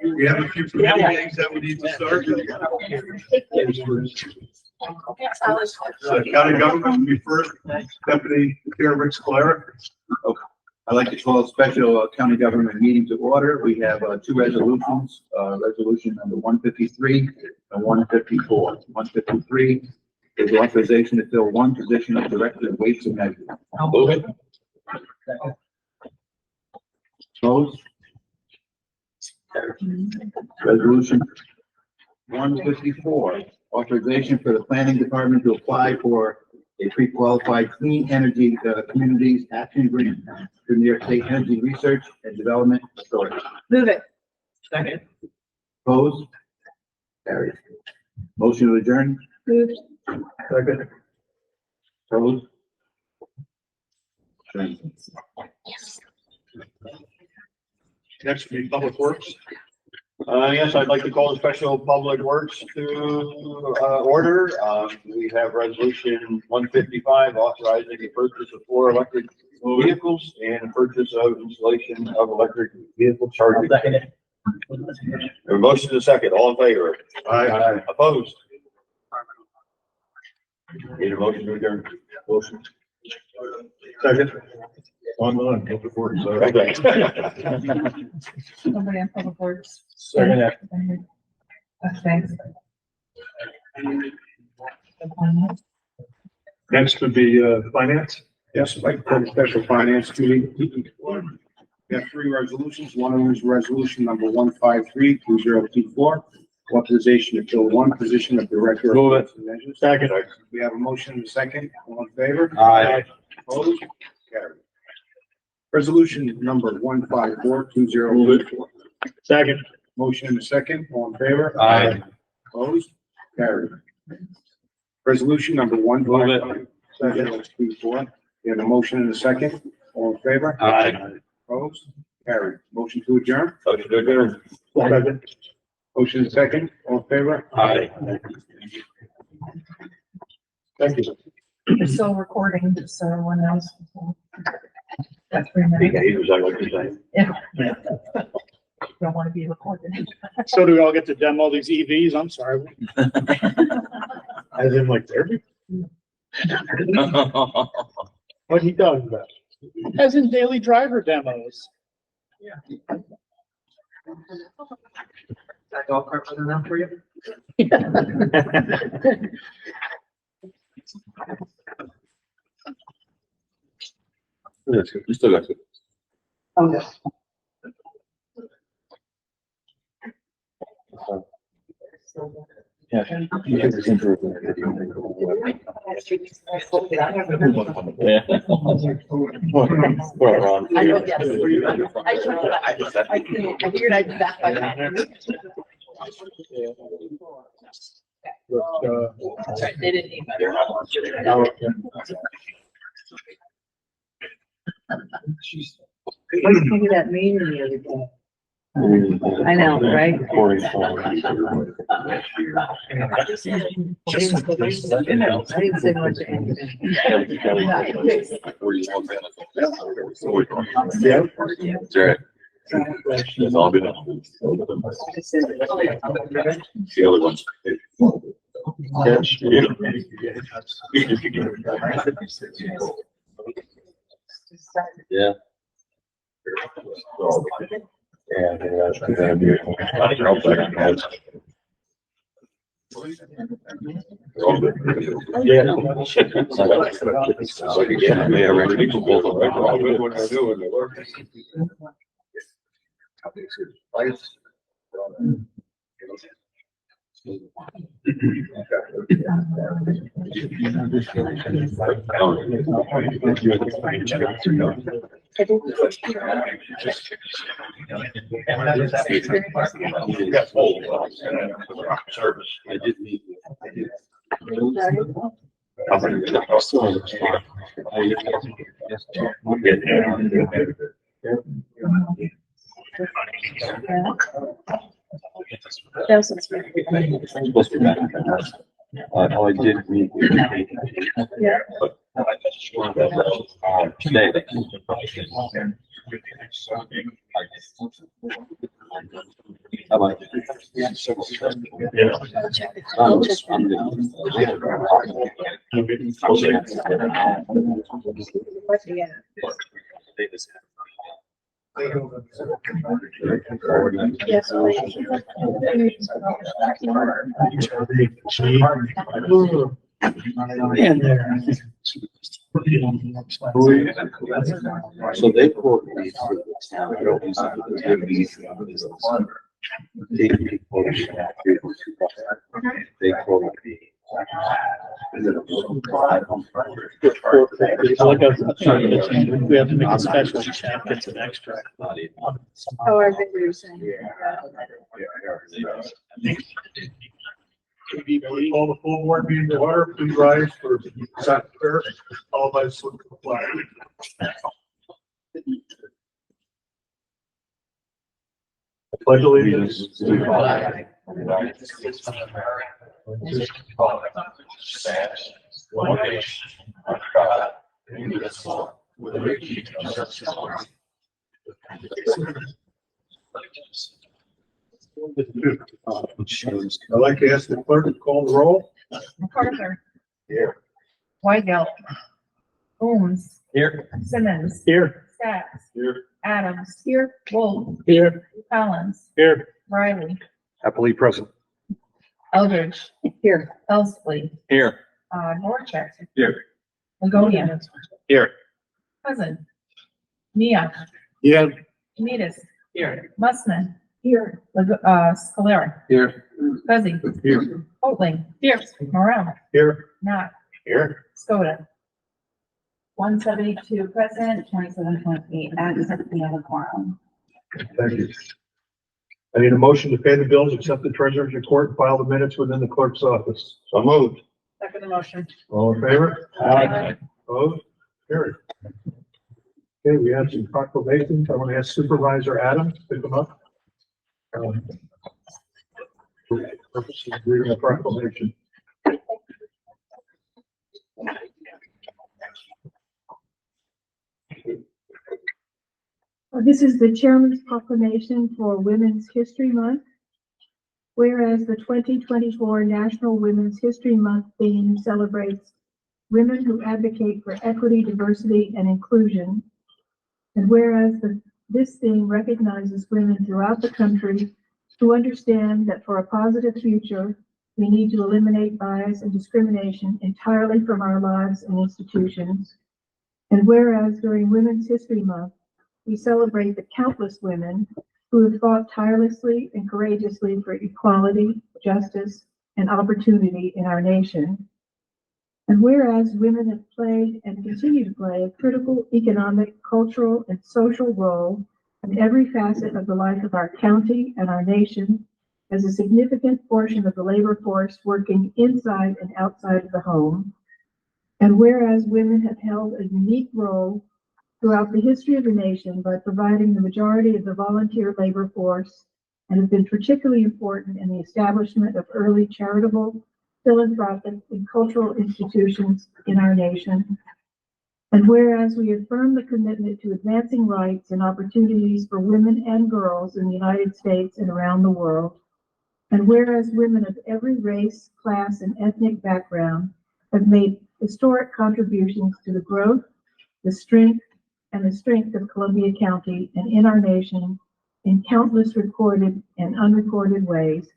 We have a few meetings that we need to start. County government will be first. Deputy Chair Rick Scalera. I'd like to call a special county government meeting to order. We have two resolutions, resolution number 153 and 154. 153 is authorization to fill one position of Director of Weights and Measures. I'll move it. Opposed? Resolution 154, authorization for the planning department to apply for a pre-qualified clean energy communities action grant through New York State Energy Research and Development Authority. Move it. Second. Opposed? Carried. Motion to adjourn? Moved. Second. Opposed? Yes. Next will be Public Works. Yes, I'd like to call the special public works to order. We have resolution 155 authorizing the purchase of 4 electric vehicles and the purchase of installation of electric vehicle charging. A motion to second. All in favor? Aye. Opposed? Need a motion to adjourn? Motion. Second. Online, Public Works. Okay. Somebody on Public Works. Second. Okay. Next would be Finance. Yes, I'd like to call the special finance committee. We have 3 resolutions. One of them is resolution number 153-2024, authorization to fill one position of Director of Move it. Weights and Measures. Second. We have a motion and a second. All in favor? Aye. Opposed? Carried. Resolution number 154-2024. Second. Motion and a second. All in favor? Aye. Opposed? Carried. Resolution number 155-2024. We have a motion and a second. All in favor? Aye. Opposed? Carried. Motion to adjourn? Motion to adjourn. Second. Motion and second. All in favor? Aye. Thank you. We're still recording, so everyone knows. That's 3 minutes. Is that what you're saying? Yeah. Don't want to be recorded. So do we all get to demo these EVs? I'm sorry. As in like therapy? What he does about? As in daily driver demos. That golf cart wasn't enough for you? You still got it. Oh, no. Yeah. Well, Ron. I know, yes. I figured I'd be back by then. That's right, they didn't need that. Look at that meeting the other day. I know, right? I didn't say much to anything. Yeah. Right. It's all good. The other ones. Yeah. Yeah, I think that's gonna be. Yeah. So you get, yeah, right, people both are right. All good what they're doing, they work. Service. I did meet. Supposed to be back. I did meet. Yeah. But I just wanted that today. Yes. And there. So they quote me for the town. I don't use it because they're these. They quote me. It's like we have to make a special check, it's an extra. Oh, I think you're saying. Call the full board meeting to order, please rise for second prayer, followed by salute to the flag. I pledge allegiance to the flag of the United States of America, and to the republic which stands one nation under God, indivisible, with liberty and justice for all. I'd like to ask the clerk to call the roll. MacArthur. Here. Weigel. Holmes. Here. Simmons. Here. Sacks. Here. Adams. Here. Wolf. Here. Collins. Here. Riley. Happily present. Eldridge. Here. Elsley. Here. Norcheck. Here. Ligonia. Here. Cousin. Mia. Yeah. Janutus. Here. Mussman. Here. Scalera. Here. Fuzzy. Here. Hoatling. Here. Morel. Here. Not. Here. Scoda. 172 present, 27.8 absent, we have a quorum. Thank you. I need a motion to pay the bills, accept the treasurer's report, and file the minutes within the clerk's office. So moved. Second motion. All in favor? Aye. Opposed? Carried. Okay, we have some proclamations. I want to ask Supervisor Adams to pick them up. Purpose of reading a proclamation. This is the Chairman's Proclamation for Women's History Month. Whereas the 2024 National Women's History Month theme celebrates women who advocate for equity, diversity, and inclusion. And whereas this theme recognizes women throughout the country who understand that for a positive future, we need to eliminate bias and discrimination entirely from our lives and institutions. And whereas during Women's History Month, we celebrate the countless women who have fought tirelessly and courageously for equality, justice, and opportunity in our nation. And whereas women have played and continue to play a critical economic, cultural, and social role in every facet of the life of our county and our nation, as a significant portion of the labor force working inside and outside of the home. And whereas women have held a unique role throughout the history of the nation by providing the majority of the volunteer labor force and have been particularly important in the establishment of early charitable, philanthropic, and cultural institutions in our nation. And whereas we affirm the commitment to advancing rights and opportunities for women and girls in the United States and around the world, and whereas women of every race, class, and ethnic background have made historic contributions to the growth, the strength of Columbia County and in our nation in countless recorded and unrecorded ways,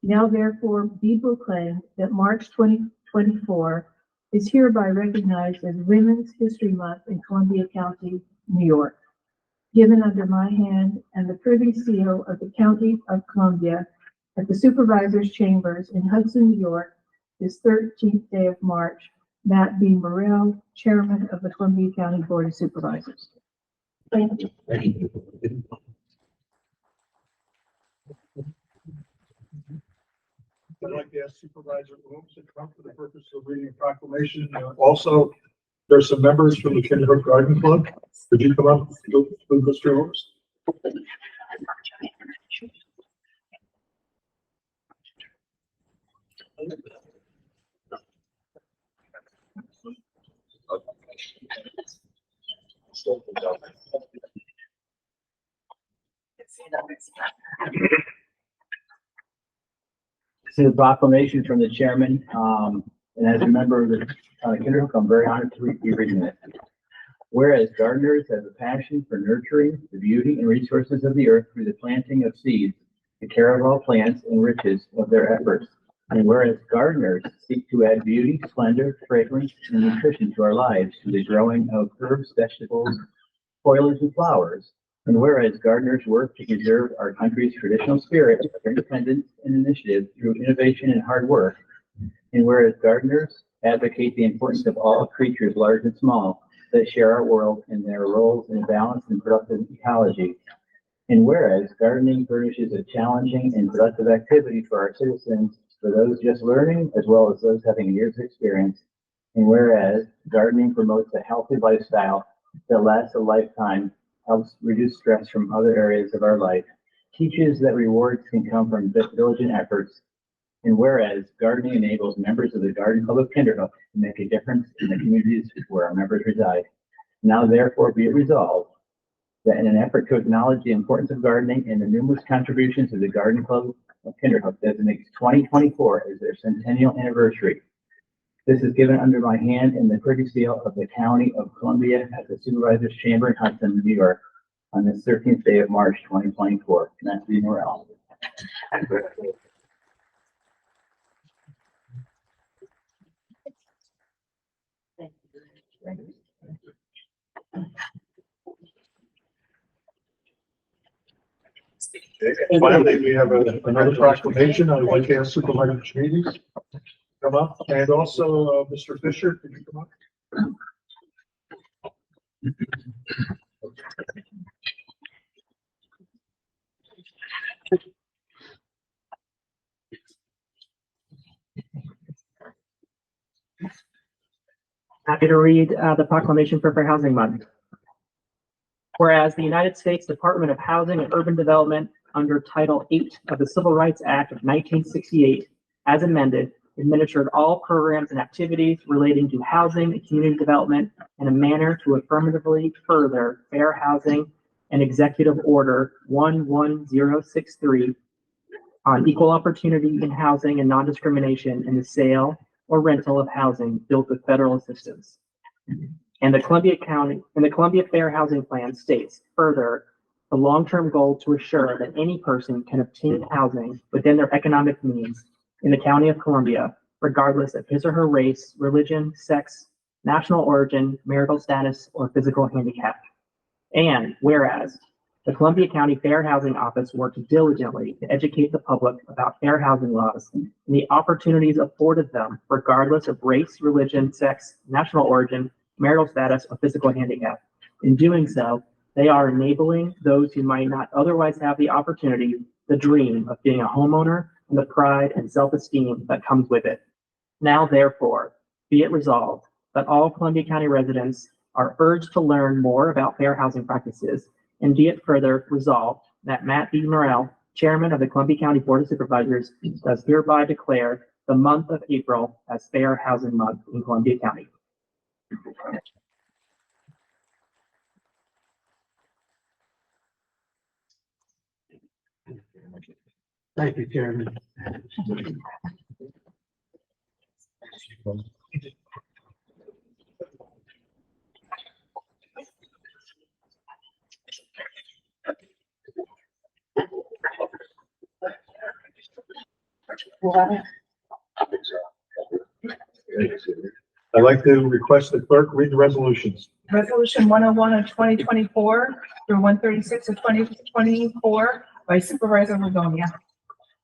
now therefore be proclaimed that March 2024 is hereby recognized as Women's History Month in Columbia County, New York, given under my hand and the Privy Seal of the County of Columbia at the Supervisors' Chambers in Hudson, New York, this 13th day of March. Matt B. Morrell, Chairman of the Columbia County Board of Supervisors. Thank you. I'd like to ask Supervisor Holmes to come for the purpose of reading a proclamation. Also, there's some members from the Kinderhook Garden Club. Could you come up, Mr. Holmes? This is a proclamation from the chairman, and as a member of the County Kinderhook, I'm very honored to be reading it. Whereas gardeners have a passion for nurturing the beauty and resources of the earth through the planting of seeds, the care of all plants and riches of their efforts. And whereas gardeners seek to add beauty, splendor, fragrance, and nutrition to our lives through the growing of herbs, vegetables, foliage, and flowers. And whereas gardeners work to preserve our country's traditional spirit of independence and initiative through innovation and hard work. And whereas gardeners advocate the importance of all creatures, large and small, that share our world and their roles in a balanced and productive ecology. And whereas gardening furnishes a challenging and productive activity for our citizens, for those just learning as well as those having years of experience. And whereas gardening promotes a healthy lifestyle that lasts a lifetime, helps reduce stress from other areas of our life, teaches that rewards can come from diligent efforts. And whereas gardening enables members of the Garden Club of Kinderhook to make a difference in the communities where our members reside. Now therefore be it resolved that in an effort to acknowledge the importance of gardening and the numerous contributions of the Garden Club of Kinderhook designates 2024 as their centennial anniversary. This is given under my hand in the Privy Seal of the County of Columbia at the Supervisor's Chamber in Hudson, New York, on the 13th day of March, 2024. Matthew Morrell. Finally, we have another proclamation. I'd like to ask Supervisor Chamides to come up, and also Mr. Fisher, can you come up? Happy to read the proclamation for Fair Housing Month. Whereas the United States Department of Housing and Urban Development, under Title VIII of the Civil Rights Act of 1968, as amended, administered all programs and activities relating to housing and community development in a manner to affirmatively further fair housing and Executive Order 11063 on equal opportunity in housing and non-discrimination in the sale or rental of housing built with federal assistance. And the Columbia Fair Housing Plan states further the long-term goal to assure that any person can obtain housing within their economic means in the County of Columbia, regardless of his or her race, religion, sex, national origin, marital status, or physical handicap. And whereas the Columbia County Fair Housing Office worked diligently to educate the public about fair housing laws and the opportunities afforded them, regardless of race, religion, sex, national origin, marital status, or physical handicap. In doing so, they are enabling those who might not otherwise have the opportunity, the dream of being a homeowner, and the pride and self-esteem that comes with it. Now, therefore, be it resolved that all Columbia County residents are urged to learn more about fair housing practices, and be it further resolved that Matt B. Morrell, Chairman of the Columbia County Board of Supervisors, does hereby declare the month of April as Fair Housing Month in Columbia County. Thank you, Chairman. I'd like to request the clerk read the resolutions. Resolution 101 of 2024 through 136 of 2024 by Supervisor Livonia.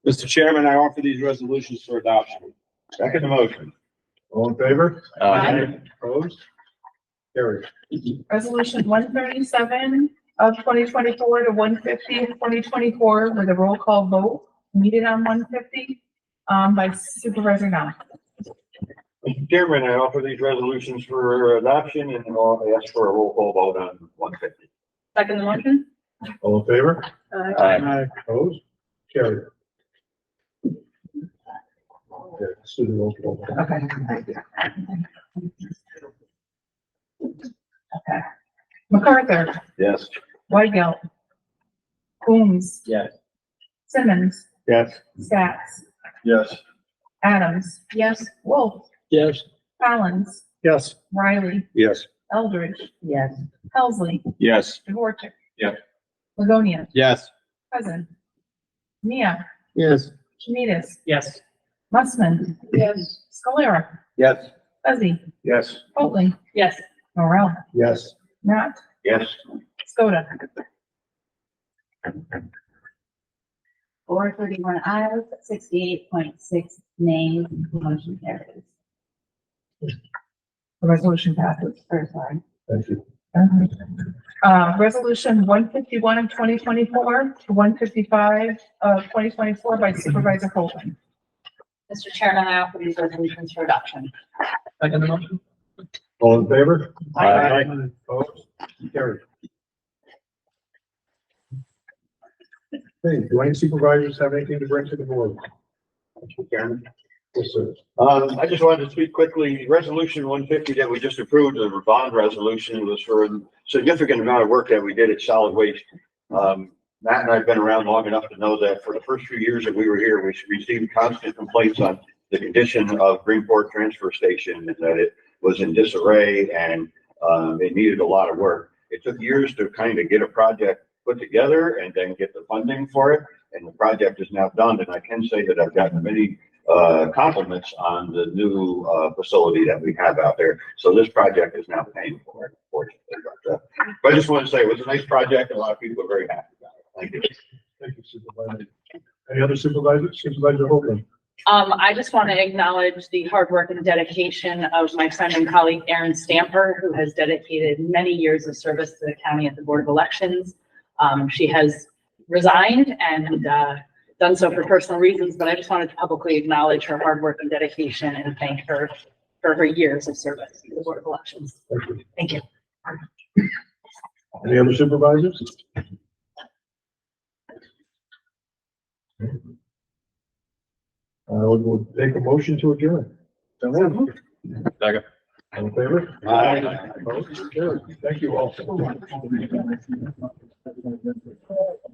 Mr. Chairman, I offer these resolutions for adoption. Second motion. All in favor? Aye. Opposed? Carried. Resolution 137 of 2024 to 150 of 2024 with a roll call vote needed on 150 by Supervisor Knopf. Mr. Chairman, I offer these resolutions for adoption and I'll ask for a roll call vote on 150. Second motion. All in favor? Aye. Opposed? Carried. Okay, let's do the roll call. Okay. Okay. MacArthur, Yes. Weigelt, Coombs, Yes. Simmons, Yes. Stats, Yes. Adams. Yes. Wolf. Yes. Collins. Yes. Riley. Yes. Eldridge. Yes. Helsley. Yes. Dvorak. Yeah. Livonia. Yes. Cousin. Mia. Yes. Janutus. Yes. Mussman. Yes. Scalera. Yes. Fuzzy. Yes. Hoatly. Yes. Morel. Yes. Not. Yes. Scoda. 431 ayes, 68.6 nays, motion carries. The resolution passes. Or sorry. Thank you. Resolution 151 of 2024 to 155 of 2024 by Supervisor Colvin. Mr. Chairman, I offer these resolutions for adoption. Second motion. All in favor? Aye. Opposed? Carried. Hey, do any supervisors have anything to bring to the board? Mr. Chairman? Yes, sir. I just wanted to speak quickly. Resolution 150 that we just approved, the bond resolution, was for a significant amount of work that we did at solid waste. Matt and I have been around long enough to know that for the first few years that we were here, we received constant complaints on the condition of Greenport Transfer Station, and that it was in disarray and it needed a lot of work. It took years to kind of get a project put together and then get the funding for it. And the project is now done. And I can say that I've gotten many compliments on the new facility that we have out there. So this project is now paying for it, unfortunately. But I just want to say it was a nice project. And a lot of people are very happy about it. Thank you. Thank you, Supervisor. Any other supervisors? Supervisor Holden? I just want to acknowledge the hard work and dedication of my friend and colleague, Erin Stamper, who has dedicated many years of service to the county at the Board of Elections. She has resigned and done so for personal reasons, but I just wanted to publicly acknowledge her hard work and dedication and thank her for her years of service to the Board of Elections. Thank you. Thank you. Any other supervisors? We'll take a motion to adjourn. Second. All in favor? Aye. Opposed? Carried. Thank you all.